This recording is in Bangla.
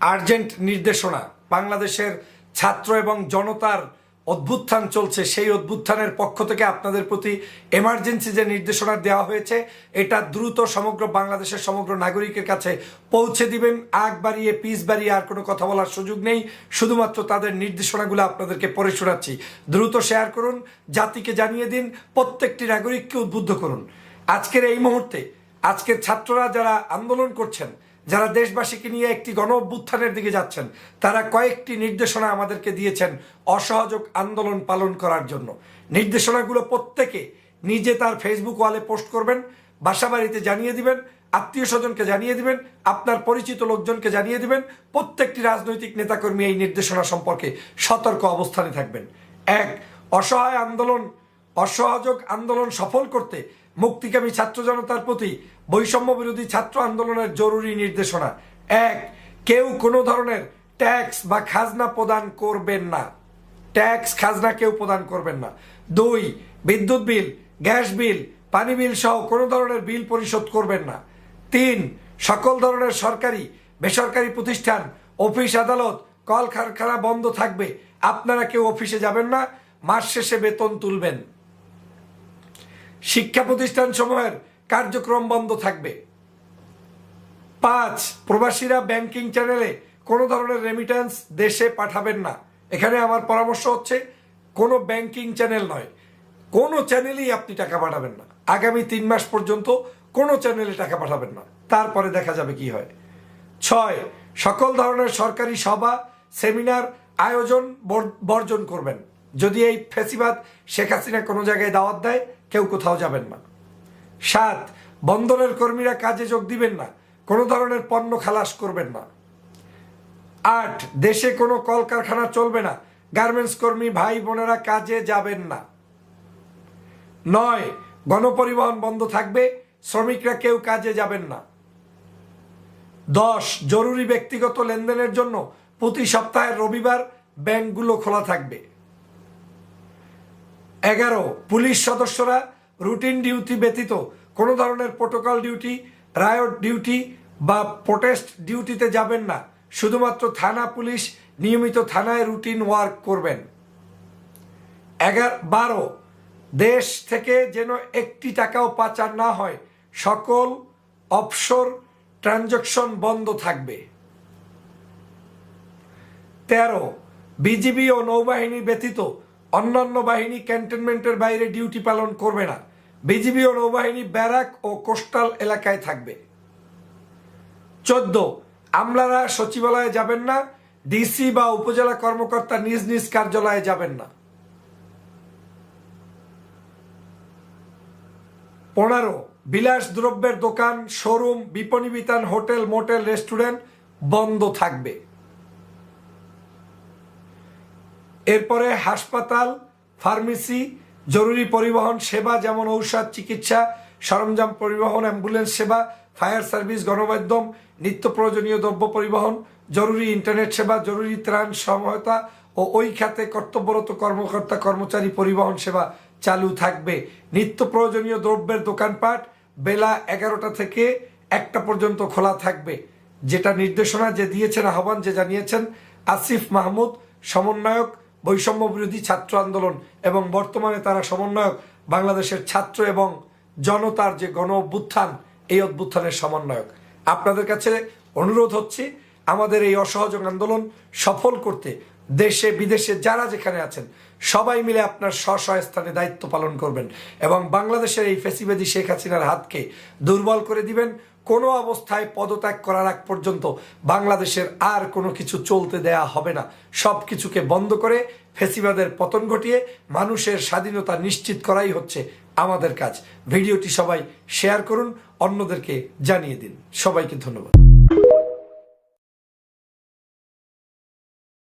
আর্জেন্ট নির্দেশনা। বাংলাদেশের ছাত্র এবং জনতার অভ্যুত্থান চলছে, সেই অভ্যুত্থানের পক্ষ থেকে আপনাদের প্রতি এমার্জেন্সি যে নির্দেশনা দেওয়া হয়েছে এটা দ্রুত সমগ্র বাংলাদেশের সমগ্র নাগরিকের কাছে পৌঁছে দিবেন। আগ বাড়িয়ে পিস বাড়িয়ে আর কোনো কথা বলার সুযোগ নেই, শুধুমাত্র তাদের নির্দেশনাগুলো আপনাদেরকে পড়ে শোনাচ্ছি। দ্রুত শেয়ার করুন, জাতিকে জানিয়ে দিন, প্রত্যেকটি নাগরিককে উদ্বুদ্ধ করুন। আজকের এই মুহূর্তে আজকের ছাত্ররা যারা আন্দোলন করছেন, যারা দেশবাসীকে নিয়ে একটি গণ অভ্যুত্থানের দিকে যাচ্ছেন, তারা কয়েকটি নির্দেশনা আমাদেরকে দিয়েছেন অসহযোগ আন্দোলন পালন করার জন্য। নির্দেশনাগুলো প্রত্যেকে নিজে তার ফেসবুক ওয়ালে পোস্ট করবেন, বাসাবাড়িতে জানিয়ে দিবেন, আত্মীয় স্বজনকে জানিয়ে দিবেন, আপনার পরিচিত লোকজনকে জানিয়ে দিবেন। প্রত্যেকটি রাজনৈতিক নেতাকর্মী এই নির্দেশনা সম্পর্কে সতর্ক অবস্থানে থাকবেন। এক, অসহযোগ আন্দোলন সফল করতে মুক্তিকামী ছাত্র জনতার প্রতি বৈষম্য বিরোধী ছাত্র আন্দোলনের জরুরি নির্দেশনা। এক, কেউ কোনো ধরনের ট্যাক্স বা খাজনা প্রদান করবেন না। ট্যাক্স খাজনা কেউ প্রদান করবেন না। দুই, বিদ্যুৎ বিল, গ্যাস বিল, পানি বিল সহ কোনো ধরনের বিল পরিশোধ করবেন না। তিন, সকল ধরনের সরকারি বেসরকারি প্রতিষ্ঠান, অফিস আদালত, কল কারখানা বন্ধ থাকবে। আপনারা কেউ অফিসে যাবেন না, মাস শেষে বেতন তুলবেন। শিক্ষা প্রতিষ্ঠান সমূহের কার্যক্রম বন্ধ থাকবে। পাঁচ, প্রবাসীরা ব্যাংকিং চ্যানেলে কোনো ধরনের রেমিটেন্স দেশে পাঠাবেন না। এখানে আমার পরামর্শ হচ্ছে কোনো ব্যাংকিং চ্যানেল নয়, কোনো চ্যানেলেই আপনি টাকা পাঠাবেন না। আগামী 3 মাস পর্যন্ত কোনো চ্যানেলে টাকা পাঠাবেন না, তারপরে দেখা যাবে কি হয়। ছয়, সকল ধরনের সরকারি সভা সেমিনার আয়োজন বর্জন করবেন। যদি এই ফ্যাসিবাদ শেখ হাসিনা কোনো জায়গায় দাওয়াত দেয়, কেউ কোথাও যাবেন না। সাত, বন্দরের কর্মীরা কাজে যোগ দিবেন না, কোনো ধরনের পণ্য খালাস করবেন না। আট, দেশে কোনো কলকারখানা চলবে না, গার্মেন্টস কর্মী ভাই বোনেরা কাজে যাবেন না। নয়, গণপরিবহন বন্ধ থাকবে, শ্রমিকরা কেউ কাজে যাবেন না। 10, জরুরি ব্যক্তিগত লেনদেনের জন্য প্রতি সপ্তাহের রবিবার ব্যাংকগুলো খোলা থাকবে। 11, পুলিশ সদস্যরা রুটিন ডিউটি ব্যতীত কোনো ধরনের প্রোটোকল ডিউটি, রায়ট ডিউটি বা প্রোটেস্ট ডিউটিতে যাবেন না। শুধুমাত্র থানা পুলিশ নিয়মিত থানায় রুটিন ওয়ার্ক করবেন। 12, দেশ থেকে যেন একটি টাকাও পাচার না হয়, সকল অফশোর ট্রানজাকশন বন্ধ থাকবে। 13, বিজিবি ও নৌবাহিনী ব্যতীত অন্যান্য বাহিনী ক্যান্টনমেন্টের বাইরে ডিউটি পালন করবে না। বিজিবি ও নৌবাহিনী ব্যারাক ও কোস্টাল এলাকায় থাকবে। 14, আমলারা সচিবালয়ে যাবেন না, ডিসি বা উপজেলা কর্মকর্তা নিজ নিজ কার্যালয়ে যাবেন না। 15, বিলাস দ্রব্যের দোকান, শোরুম, বিপণী বিতান, হোটেল, মোটেল, রেস্টুরেন্ট বন্ধ থাকবে। এরপরে হাসপাতাল, ফার্মেসি, জরুরি পরিবহন সেবা যেমন ঔষধ, চিকিৎসা সরঞ্জাম পরিবহন, অ্যাম্বুলেন্স সেবা, ফায়ার সার্ভিস, গণমাধ্যম, নিত্য প্রয়োজনীয় দ্রব্য পরিবহন, জরুরি ইন্টারনেট সেবা, জরুরি ত্রাণ সহায়তা ও ওই খাতে কর্তব্যরত কর্মকর্তা কর্মচারী পরিবহন সেবা চালু থাকবে। নিত্য প্রয়োজনীয় দ্রব্যের দোকানপাট বেলা 11টা থেকে 1টা পর্যন্ত খোলা থাকবে। যেটা নির্দেশনা যে দিয়েছেন, আহ্বান যে জানিয়েছেন আসিফ মাহমুদ, সমন্বয়ক বৈষম্য বিরোধী ছাত্র আন্দোলন, এবং বর্তমানে তারা সমন্বয়ক বাংলাদেশের ছাত্র এবং জনতার যে গণ অভ্যুত্থান, এই অভ্যুত্থানের সমন্বয়ক। আপনাদের কাছে অনুরোধ হচ্ছে আমাদের এই অসহযোগ আন্দোলন সফল করতে দেশে বিদেশে যারা যেখানে আছেন সবাই মিলে আপনার স্ব স্থানে দায়িত্ব পালন করবেন এবং বাংলাদেশের এই ফ্যাসিবাদী শেখ হাসিনার হাতকে দুর্বল করে দিবেন। কোনো অবস্থায় পদত্যাগ করার আগ পর্যন্ত বাংলাদেশের আর কোনো কিছু চলতে দেয়া হবে না। সব কিছুকে বন্ধ করে ফ্যাসিবাদের পতন ঘটিয়ে মানুষের স্বাধীনতা নিশ্চিত করাই হচ্ছে আমাদের কাজ। ভিডিওটি সবাই শেয়ার করুন, অন্যদেরকে জানিয়ে দিন। সবাইকে ধন্যবাদ।